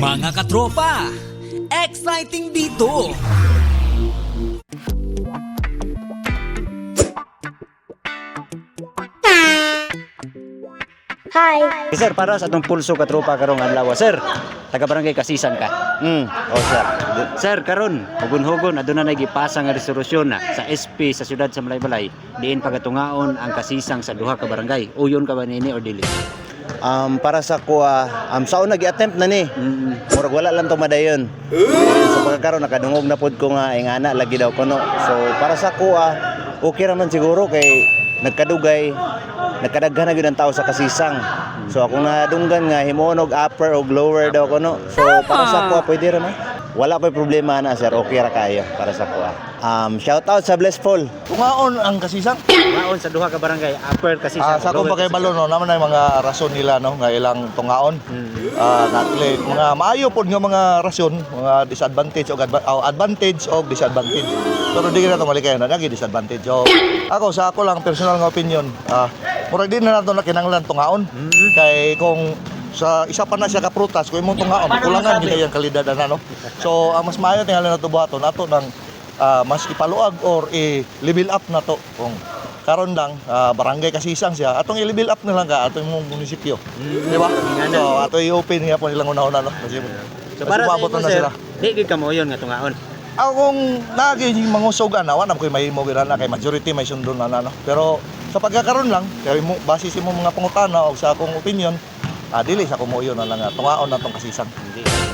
Mga katropa, exciting dito! Hi. Sir, para sa atong pulso katropa karong adlaw, sir. Taga barangay Kasisan ka. Oh, sir. Sir, karon hugon-hugon aduna na gipasa nga resolusyon na sa SP sa siyudad sa Malaybalay. Diin pagatungaon ang kasisang sa duha ka barangay. Uyon ka ba nini or dili? Para sa kuha, sa una gi-attempt na ni. Murag wala lang to madayon. So pagkakaroon nakadungog na pod ko nga ingana lagi daw kuno. So para sa kuha, okay raman siguro kay nagkadaghan na gyud ang tao sa kasisang. So ako nadunggan nga himuon og upper og lower daw kuno. So para sa kuha pwede ra man. Wala pa problema na sir, okay ra kayo para sa kuha. Shout out sa Blessful. Tungaon ang kasisang. Tungaon sa duha ka barangay, upper Kasisang. Sa akong lower pagkaibalo no, naman ay mga rason nila no nga ilang tungaon. Natli mga maayo pod nga mga rason, mga disadvantage o advantage o disadvantage. Pero di na to malikay na nagi disadvantage. So ako sa ako lang personal nga opinion, murag din na nato na kinahanglan tungaon. Kay kung sa isa pa na siya ka prutas kung imong tungaon kulangan gid ang kalidad na no. So ang mas maayo tingali nato buhaton ato nang mas ipaluag or i-level up na to kung karon lang barangay Kasisang siya atong i-level up na lang ka atong imong munisipyo. Di ba? So ato i-open nga po nilang una-una no. Kasi So para sa imo, na sir, sila. di gid ka mo uyon nga tungaon. Akong nagi mangusog anawan am koy mahimo gid na kay majority may sundon na no. Pero sa pagkakaroon lang kay mo base sa imong mga pangutana o sa akong opinion dili sa kumuyo na lang tungaon natong Kasisang.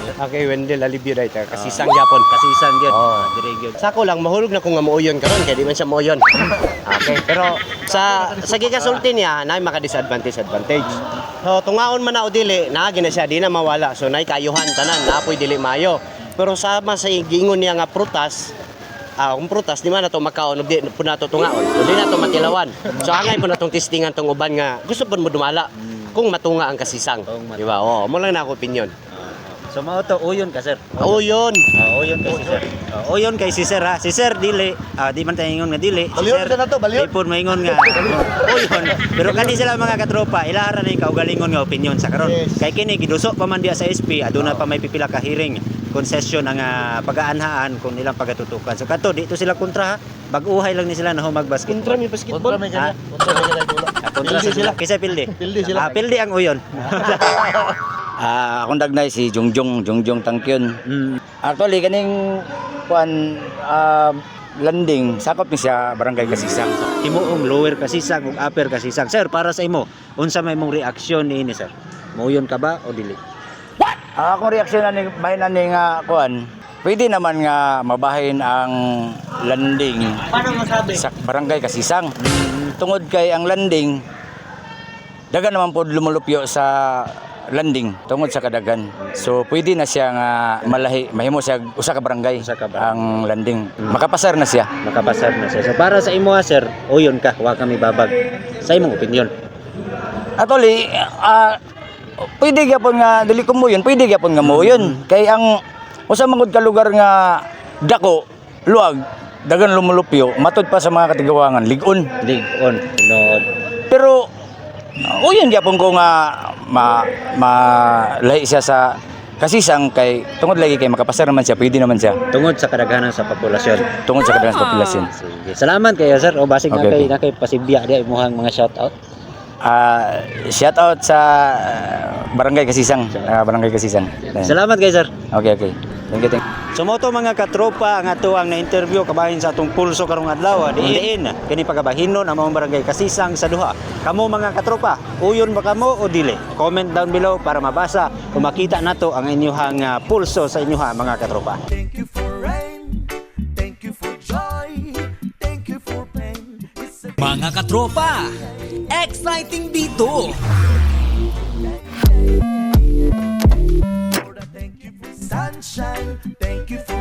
Okay, Wendell Alibio dahil kasisang yapon. Kasisang gyud. Oh. Dire gyud. Sako lang mahulog na kung nga muuyon karon kaya di man siya muuyon. Okay, pero sa gigasulti niya na maka disadvantage. So tungaon man na o dili, naagi na siya di na mawala. So nay kayuhan tanan, naapoy dili mayo. Pero sama sa giingon niya nga prutas, kung prutas di man na to makaon di po na to tungaon. Di na to matilawan. So angay po na tong testingan tong uban nga gusto po mo dumala kung matunga ang kasisang. Di ba? Oh, mo lang na ako opinion. So mao to uyon ka, sir. Uyon. Uyon kay si sir. Uyon kay si sir ha. Si sir dili, di man tayo ingon nga dili. Si Balyon sir na to, balyon. ipon maingon nga uyon. Pero kani sila mga katropa, ilahara na yung kaugalingon nga opinion sa karon. Yes. Kay kini giduso pa man diya sa SP, aduna pa may pipila ka hearing concession ang pag-aanhaan kung nilang pagatutukan. So kadto dito sila kontra ha. Bag-uhay lang ni sila na humag basketball. Kontra mi basketball. Kontra may kanya. Kontra may kanya dula. Kontra sa sila. Kisa pildi. Pildi sila. Pildi ang uyon. Akong dagnay si Jungjong Tangkyon. Actually kaning kuan landing sakop ni siya barangay Kasisang. Timuong lower Kasisang ug upper Kasisang. Sir, para sa imo, unsa may mong reaksyon niini, sir? Muyon ka ba o dili? Akong reaksyon ani may nani nga kuan. Pwede naman nga mabahin ang landing. Paano masabi? Sa barangay Kasisang. Tungod kay ang landing dagan naman pod lumulupyo sa landing tungod sa kadagan. So pwede na siya nga malahi mahimo siya usa ka barangay ang landing. Makapasar na siya. Makapasar na siya. So para sa imo, sir, uyon ka, wa kami babag. Sa imong opinion. Actually, pwede gyapon nga dili ko mo yun, pwede gyapon nga mo yun. Kay ang usa mangod ka lugar nga dako, luag, dagan lumulupyo, matud pa sa mga katigawangan, ligon. Ligon, tinod. Pero uyon gyapon ko nga lahi siya sa Kasisang kay tungod lagi kay makapasar naman siya, pwede naman siya. Tungod sa kadaghanan sa populasyon. Tungod sa kadaghan sa populasyon. Sige. Salamat kayo, sir. O basig Okay, na kay pasibya di imong mga shout out. Shout out sa barangay Kasisang, barangay Kasisang. Salamat kayo, sir. Okay. Thank you. So mo to mga katropa ang ato ang na-interview kabahin sa atong pulso karong adlaw. Diin kini pagabahinon ang mga barangay Kasisang sa duha. Kamo mga katropa, uyon ba kamo o dili? Comment down below para mabasa o makita nato ang inyong pulso sa inyong mga katropa. Thank you for rain, thank you for joy, thank you for pain. Mga katropa, exciting dito! Sunshine, thank you for